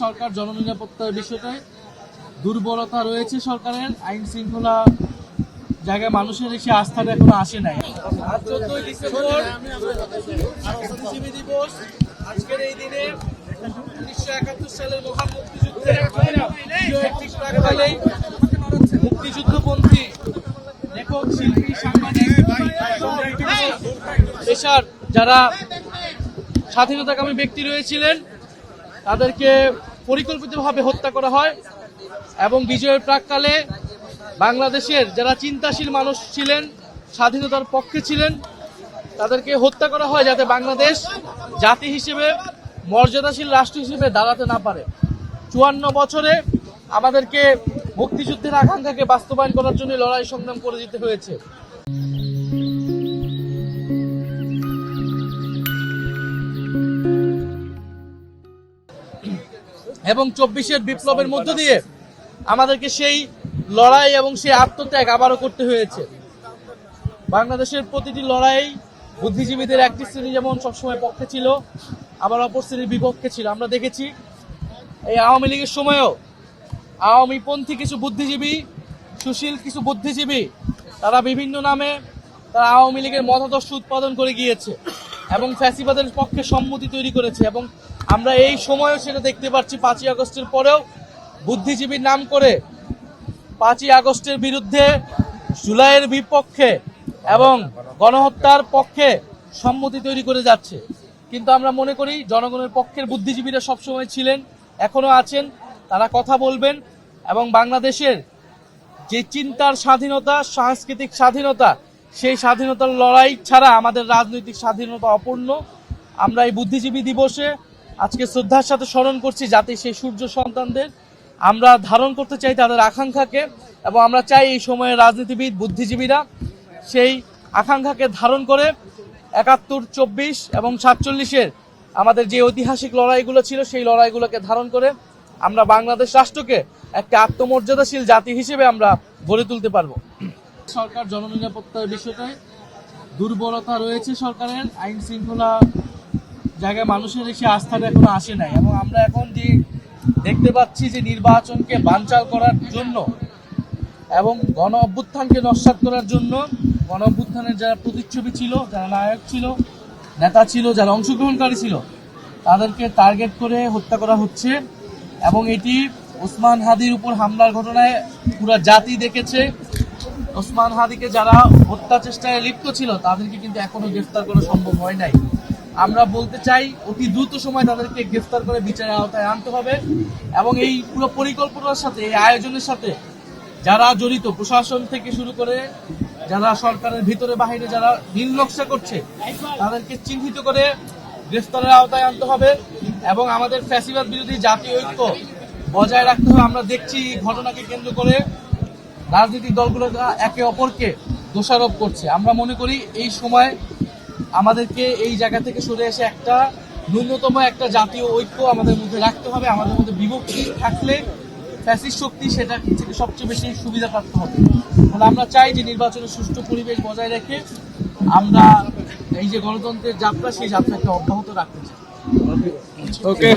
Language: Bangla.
সরকার জননিরাপত্তার বিষয়টায় দুর্বলতা রয়েছে সরকারের, আইন শৃঙ্খলা জায়গায় মানুষের এসে আস্থাটা এখনো আসে নাই। 14 ডিসেম্বর বুদ্ধিজীবী দিবস। আজকের এই দিনে 1971 সালের মহান মুক্তিযুদ্ধে মুক্তিযুদ্ধপন্থী লেখক, শিল্পী, সাংবাদিক, পেশার যারা স্বাধীনতাকামী ব্যক্তি রয়েছিলেন তাদেরকে পরিকল্পিতভাবে হত্যা করা হয় এবং বিজয়ের প্রাক্কালে বাংলাদেশের যারা চিন্তাশীল মানুষ ছিলেন, স্বাধীনতার পক্ষে ছিলেন, তাদেরকে হত্যা করা হয় যাতে বাংলাদেশ জাতি হিসেবে মর্যাদাশীল রাষ্ট্র হিসেবে দাঁড়াতে না পারে। 54 বছরে আমাদেরকে মুক্তিযুদ্ধের আকাঙ্ক্ষাকে বাস্তবায়ন করার জন্য লড়াই সংগ্রাম করে যেতে হয়েছে। এবং 24-এর বিপ্লবের মধ্য দিয়ে আমাদেরকে সেই লড়াই এবং সেই আত্মত্যাগ আবারও করতে হয়েছে। বাংলাদেশের প্রতিটি লড়াই বুদ্ধিজীবীদের একটি শ্রেণী যেমন সবসময় পক্ষে ছিল, আবার অপর শ্রেণীর বিপক্ষে ছিল। আমরা দেখেছি এই আওয়ামী লীগের সময়ও আওয়ামীপন্থী কিছু বুদ্ধিজীবী, সুশীল কিছু বুদ্ধিজীবী, তারা বিভিন্ন নামে তারা আওয়ামী লীগের মতাদর্শ উৎপাদন করে গিয়েছে এবং ফ্যাসিবাদের পক্ষে সম্মতি তৈরি করেছে। এবং আমরা এই সময়ও সেটা দেখতে পাচ্ছি। 5ই আগস্টের পরেও বুদ্ধিজীবীর নাম করে 5ই আগস্টের বিরুদ্ধে, জুলাইয়ের বিপক্ষে এবং গণহত্যার পক্ষে সম্মতি তৈরি করে যাচ্ছে। কিন্তু আমরা মনে করি জনগণের পক্ষের বুদ্ধিজীবীরা সবসময় ছিলেন, এখনো আছেন। তারা কথা বলবেন এবং বাংলাদেশের যে চিন্তার স্বাধীনতা, সাংস্কৃতিক স্বাধীনতা, সেই স্বাধীনতার লড়াই ছাড়া আমাদের রাজনৈতিক স্বাধীনতা অপূর্ণ। আমরা এই বুদ্ধিজীবী দিবসে আজকে শ্রদ্ধার সাথে স্মরণ করছি জাতির সেই সূর্য সন্তানদের। আমরা ধারণ করতে চাই তাদের আকাঙ্ক্ষাকে এবং আমরা চাই এই সময়ের রাজনীতিবিদ, বুদ্ধিজীবীরা সেই আকাঙ্ক্ষাকে ধারণ করে 71, 24 এবং 47-এর আমাদের যে ঐতিহাসিক লড়াইগুলো ছিল সেই লড়াইগুলোকে ধারণ করে আমরা বাংলাদেশ রাষ্ট্রকে একটা আত্মমর্যাদাশীল জাতি হিসেবে আমরা গড়ে তুলতে পারবো। সরকার জননিরাপত্তার বিষয়টায় দুর্বলতা রয়েছে সরকারের, আইন শৃঙ্খলা জায়গায় মানুষের এসে আস্থাটা এখনো আসে নাই। এবং আমরা এখন যে দেখতে পাচ্ছি যে নির্বাচনকে বানচাল করার জন্য এবং গণ অভ্যুত্থানকে নস্যাৎ করার জন্য, গণ অভ্যুত্থানের যারা প্রতিচ্ছবি ছিল, যারা নায়ক ছিল, নেতা ছিল, যারা অংশগ্রহণকারী ছিল, তাদেরকে টার্গেট করে হত্যা করা হচ্ছে। এবং এটি ওসমান হাদির উপর হামলার ঘটনায় পুরো জাতি দেখেছে। ওসমান হাদিকে যারা হত্যা চেষ্টায় লিপ্ত ছিল তাদেরকে কিন্তু এখনো গ্রেফতার করা সম্ভব হয় নাই। আমরা বলতে চাই অতি দ্রুত সময় তাদেরকে গ্রেফতার করে বিচারের আওতায় আনতে হবে। এবং এই পুরো পরিকল্পনার সাথে, এই আয়োজনের সাথে যারা জড়িত, প্রশাসন থেকে শুরু করে যারা সরকারের ভিতরে বাহিরে যারা নীল নকশা করছে, তাদেরকে চিহ্নিত করে গ্রেফতারের আওতায় আনতে হবে এবং আমাদের ফ্যাসিবাদ বিরোধী জাতীয় ঐক্য বজায় রাখতে হবে। আমরা দেখছি এই ঘটনাকে কেন্দ্র করে রাজনৈতিক দলগুলো একে অপরকে দোষারোপ করছে। আমরা মনে করি এই সময় আমাদেরকে এই জায়গা থেকে সরে এসে একটা ন্যূনতম একটা জাতীয় ঐক্য আমাদের মধ্যে রাখতে হবে। আমাদের মধ্যে বিভক্তি থাকলে ফ্যাসিস্ট শক্তি সেটা থেকে সবচেয়ে বেশি সুবিধা প্রাপ্ত হবে। তাহলে আমরা চাই যে নির্বাচনের সুষ্ঠু পরিবেশ বজায় রেখে আমরা এই যে গণতন্ত্রের যাত্রা, সেই যাত্রাকে অব্যাহত রাখতে চাই। ওকে,